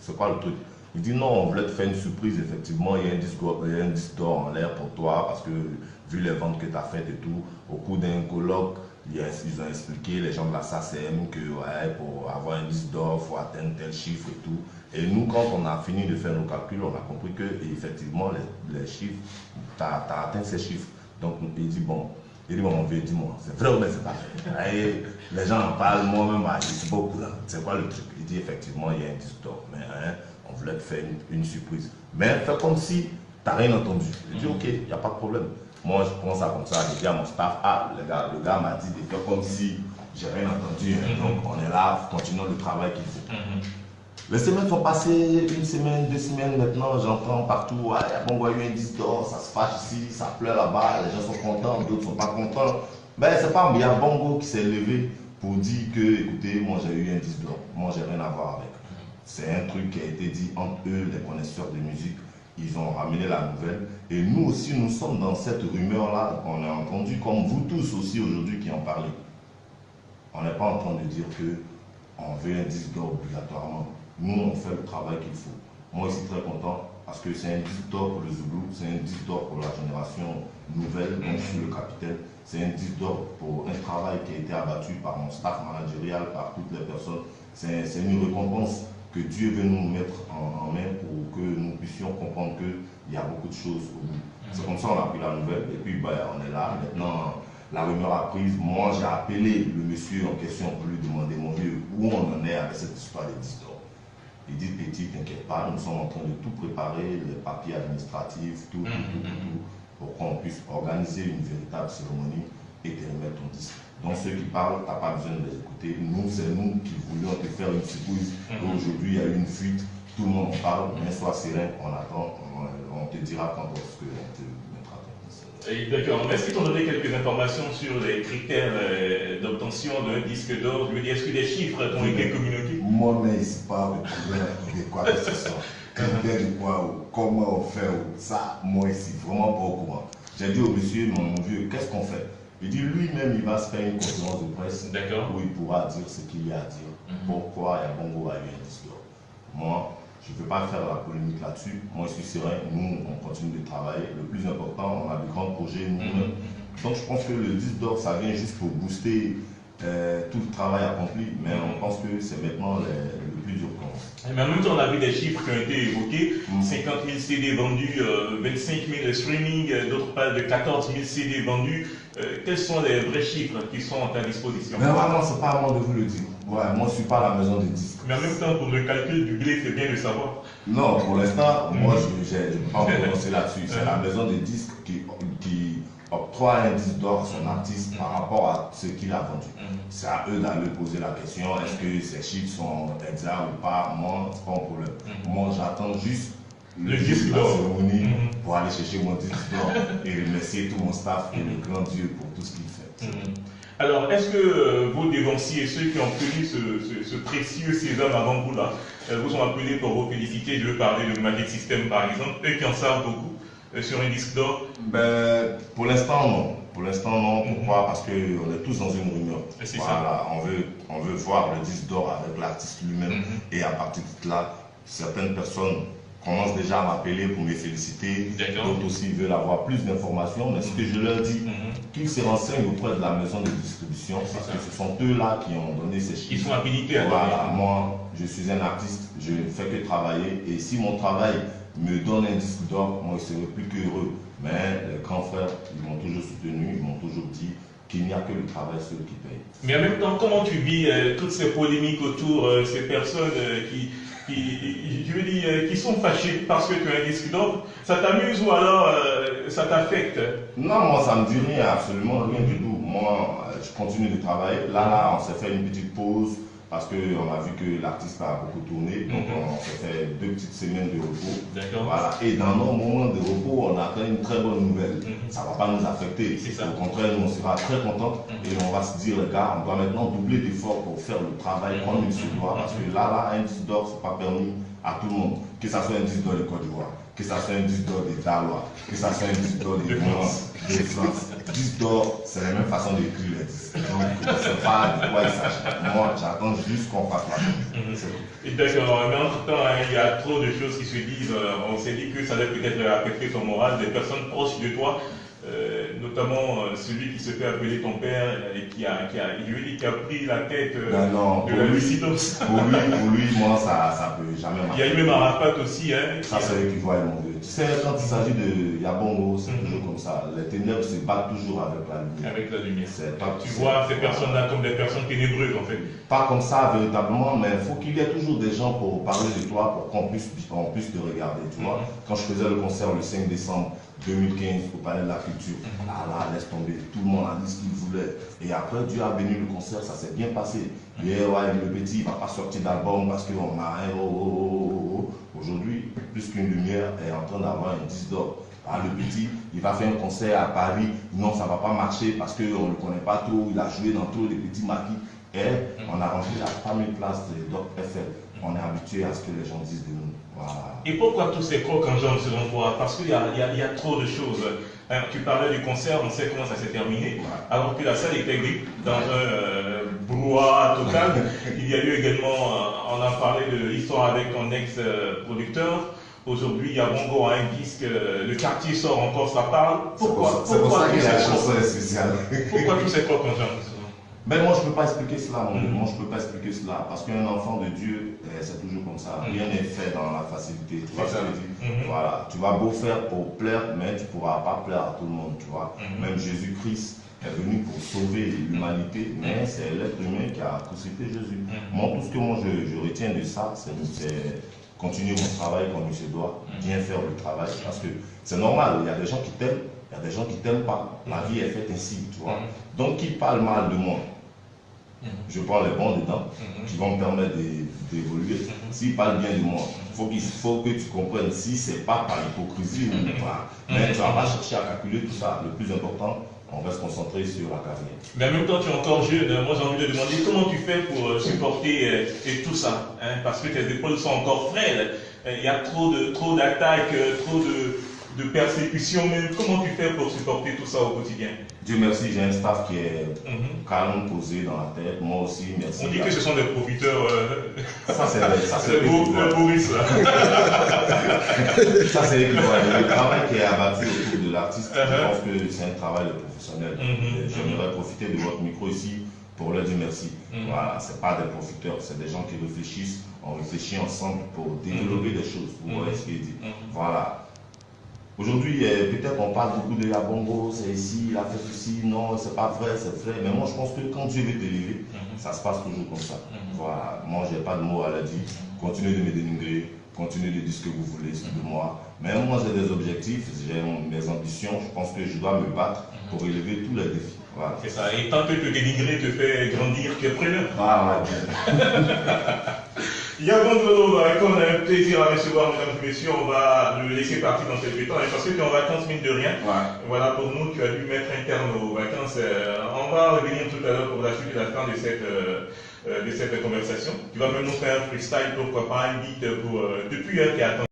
c'est quoi le truc? Il dit non, on voulait te faire une surprise, effectivement, il y a un disque d'or en l'air pour toi, parce que vu les ventes que tu as faites et tout, au cours d'un colloque, ils ont expliqué, les gens de la SACEM, que ouais, pour avoir un disque d'or, il faut atteindre tel chiffre et tout. Et nous, quand on a fini de faire nos calculs, on a compris que, effectivement, les chiffres, tu as atteint ces chiffres. Donc, il dit, bon, mon vieux, dis-moi, c'est vrai ou bien c'est pas vrai? Et les gens en parlent, moi-même, je ne sais pas au courant. C'est quoi le truc? Il dit, effectivement, il y a un disque d'or, mais hein, on voulait te faire une surprise. Mais fais comme si tu n'as rien entendu. Je dis, ok, il n'y a pas de problème. Moi, je prends ça comme ça, je dis à mon staff, ah, le gars m'a dit de faire comme si j'ai rien entendu. Donc, on est là, continuons le travail qu'il faut. Les semaines sont passées, une semaine, 2 semaines maintenant, j'entends partout, ah, il y a Bongo, il y a eu un disque d'or, ça se fâche ici, ça pleure là-bas, les gens sont contents, d'autres ne sont pas contents. Ben, c'est pas, il y a Bongo qui s'est levé pour dire que, écoutez, moi j'ai eu un disque d'or, moi j'ai rien à voir avec. C'est un truc qui a été dit entre eux, les connaisseurs de musique, ils ont ramené la nouvelle. Et nous aussi, nous sommes dans cette rumeur-là, on a entendu, comme vous tous aussi aujourd'hui qui en parlez. On n'est pas en train de dire qu'on veut un disque d'or obligatoirement. Nous, on fait le travail qu'il faut. Moi, je suis très content parce que c'est un disque d'or pour le Zoulou, c'est un disque d'or pour la génération nouvelle, donc je suis le capitaine. C'est un disque d'or pour un travail qui a été abattu par mon staff managérial, par toutes les personnes. C'est une récompense que Dieu veut nous mettre en main pour que nous puissions comprendre qu'il y a beaucoup de choses au bout. C'est comme ça qu'on a pris la nouvelle et puis on est là. Maintenant, la rumeur a prise. Moi, j'ai appelé le monsieur en question pour lui demander, mon vieux, où on en est avec cette histoire des disques d'or. Il dit, petit, t'inquiète pas, nous sommes en train de tout préparer, les papiers administratifs, tout, pour qu'on puisse organiser une véritable cérémonie et te remettre ton disque. Donc ceux qui parlent, tu n'as pas besoin de les écouter. Nous, c'est nous qui voulions te faire une surprise. Aujourd'hui, il y a eu une fuite, tout le monde en parle, mais sois serein, on attend, on te dira quand est-ce qu'on te mettra ton disque. D'accord. Est-ce que tu en donné quelques informations sur les critères d'obtention d'un disque d'or? Je veux dire, est-ce que des chiffres ont été communiqués? Moi, mais je ne pas de quoi que ce soit. Critères de quoi, ou comment on fait, ou ça, moi, je ne suis vraiment pas au courant. J'ai dit au monsieur, mon vieux, qu'est-ce qu'on fait? Il dit lui-même, il va se faire une conférence de presse où il pourra dire ce qu'il y a à dire. Pourquoi il y a Bongo a eu un disque d'or. Moi, je ne veux pas faire la polémique là-dessus. Moi, je suis serein. Nous, on continue de travailler. Le plus important, on a de grands projets nous-mêmes. Donc, je pense que le disque d'or, ça vient juste pour booster tout le travail accompli. Mais on pense que c'est maintenant le plus dur pour nous. Mais en même temps, on a vu des chiffres qui ont été évoqués. 50 000 CD vendus, 25 000 streaming, d'autres parlent de 14 000 CD vendus. Quels sont les vrais chiffres qui sont à ta disposition? Mais vraiment, ce n'est pas à moi de vous le dire. Ouais, moi, je ne suis pas à la maison des disques. Mais en même temps, pour le calcul du blé, c'est bien de savoir. Non, pour l'instant, moi, je ne peux pas me prononcer là-dessus. C'est la maison des disques qui octroie un disque d'or à son artiste par rapport à ce qu'il a vendu. C'est à eux d'aller poser la question, est-ce que ces chiffres sont exacts ou pas? Moi, c'est pas un problème. Moi, j'attends juste le disque de la cérémonie pour aller chercher mon disque d'or et remercier tout mon staff et le grand Dieu pour tout ce qu'il fait. Alors, est-ce que vos dévanciers, ceux qui ont connu ce précieux sésame avant vous là, vous ont appelé pour vous féliciter? Je veux parler de Magic System par exemple, eux qui en savent beaucoup sur un disque d'or. Ben, pour l'instant, non. Pour l'instant, non. Pourquoi? Parce qu'on est tous dans une rumeur. Voilà, on veut voir le disque d'or avec l'artiste lui-même. Et à partir de là, certaines personnes commencent déjà à m'appeler pour me féliciter. D'autres aussi veulent avoir plus d'informations. Mais ce que je leur dis, qu'ils se renseignent auprès de la maison de distribution, parce que ce sont eux-là qui ont donné ces chiffres. Ils sont habilités à voilà, moi, je suis un artiste, je ne fais que travailler. Et si mon travail me donne un disque d'or, moi, je serai plus qu'heureux. Mais les grands frères, ils m'ont toujours soutenu, ils m'ont toujours dit qu'il n'y a que le travail seul qui paye. Mais en même temps, comment tu vis toutes ces polémiques autour ces personnes je veux dire, qui sont fâchées parce que tu as un disque d'or? Ça t'amuse ou alors ça t'affecte? Non, moi, ça ne me dit rien, absolument rien du tout. Moi, je continue de travailler. Là, on s'est fait une petite pause parce qu'on a vu que l'artiste a beaucoup tourné. Donc, on s'est fait 2 petites semaines de repos. Voilà. Et dans nos moments de repos, on a fait une très bonne nouvelle. Ça ne va pas nous affecter. Au contraire, nous, on sera très contents et on va se dire, les gars, on doit maintenant doubler d'efforts pour faire le travail comme il se doit. Parce que là, un disque d'or, ce n'est pas permis à tout le monde. Que ça soit un disque d'or de Côte d'Ivoire, que ça soit un disque d'or des Dalois, que ça soit un disque d'or de France, de France. Disque d'or, c'est la même façon d'écrire les disques. Donc, je ne sais pas de quoi il s'agit. Moi, j'attends juste qu'on fasse la chose. Et d'accord, mais entre-temps, il y a trop de choses qui se disent. On s'est dit que ça allait peut-être affecter ton moral. Des personnes proches de toi, notamment celui qui se fait appeler ton père et qui a pris la tête de la lucidose. Pour lui, moi, ça peut jamais marcher. Il y a eu même Arafat aussi. Hein, ça, c'est eux qui voient le monde. Tu sais, quand il s'agit de Yabongo, c'est toujours comme ça. Les ténèbres se battent toujours avec la lumière. Avec la lumière. Tu vois ces personnes-là comme des personnes ténébreuses, en fait. Pas comme ça, véritablement, mais il faut qu'il y ait toujours des gens pour parler de toi, pour qu'on puisse te regarder, tu vois. Quand je faisais le concert le 5 décembre 2015 au Palais de la Culture, là, laisse tomber, tout le monde a dit ce qu'il voulait. Et après, Dieu a béni le concert, ça s'est bien passé. Hier, ouais, le petit, il ne va pas sortir d'album parce qu'on a un Aujourd'hui, plus qu'une lumière est en train d'avoir un disque d'or. Le petit, il va faire un concert à Paris, non, ça ne va pas marcher parce qu'on ne le connaît pas trop, il a joué dans tous les petits maquis. Et on a rempli la fameuse place de Doc FL. On est habitué à ce que les gens disent de nous. Voilà. Et pourquoi tous ces crocs en jambes selon toi? Parce qu'il y a trop de choses. Tu parlais du concert, on sait comment ça s'est terminé, alors que la salle était vide, dans un brouhaha total. Il y a eu également, on a parlé de l'histoire avec ton ex-producteur. Aujourd'hui, il y a Bongo a un disque, le quartier sort encore, ça parle. Pourquoi c'est pour ça que la chanson est spéciale. Pourquoi tous ces crocs en jambes? Ben moi je ne peux pas expliquer cela, moi je peux pas expliquer cela, parce qu'un enfant de Dieu, c'est toujours comme ça, rien n'est fait dans la facilité, tu vois ce que je dis. Voilà, tu vas beau faire pour plaire, mais tu ne pourras pas plaire à tout le monde, tu vois. Même Jésus-Christ est venu pour sauver l'humanité, mais c'est l'être humain qui a crucifié Jésus. Moi, tout ce que je retiens de ça, c'est continuer mon travail comme il se doit, bien faire le travail, parce que c'est normal, il y a des gens qui t'aiment, il y a des gens qui t'aiment pas, la vie est faite ainsi, tu vois. Donc qui parle mal de moi, je prends les bons dedans, qui vont me permettre d'évoluer. S'ils parlent bien de moi, il faut que tu comprennes si c'est pas par hypocrisie ou pas. Mais tu ne vas pas chercher à calculer tout ça. Le plus important, on va se concentrer sur la carrière. Mais en même temps, tu es encore jeune. Moi, j'ai envie de demander comment tu fais pour supporter tout ça, hein, parce que tes épaules sont encore frêles. Il y a trop d'attaques, trop de persécutions. Mais comment tu fais pour supporter tout ça au quotidien? Dieu merci, j'ai un staff qui est calme, posé dans la tête. Moi aussi, merci. On dit que ce sont des profiteurs. Ça, c'est Boris, là. Ça, c'est le travail qui est abattu autour de l'artiste. Je pense que c'est un travail de professionnel. J'aimerais profiter de votre micro ici pour leur dire merci. Voilà, ce n'est pas des profiteurs, c'est des gens qui réfléchissent. On réfléchit ensemble pour développer des choses. Vous voyez ce qu'il dit. Voilà. Aujourd'hui, peut-être on parle beaucoup de Yabongo, c'est ici, il a fait ceci, non, c'est pas vrai, c'est vrai. Mais moi, je pense que quand Dieu veut t'élever, ça se passe toujours comme ça. Voilà, moi, j'ai pas de mots à la dire. Continuez de me dénigrer, continuez de dire ce que vous voulez de moi. Mais moi, j'ai des objectifs, j'ai mes ambitions. Je pense que je dois me battre pour élever tous les défis. Voilà. C'est ça. Et tant que te dénigrer te fait grandir, tu es preneur. Yabongo, on a un plaisir à recevoir, mesdames et messieurs. On va le laisser partir dans quelques temps, parce que tu es en vacances, mine de rien. Voilà, pour nous, tu as dû mettre un terme aux vacances. On va revenir tout à l'heure pour la suite et la fin de cette conversation. Tu vas même nous faire un freestyle, pourquoi pas un beat pour depuis un qui attend.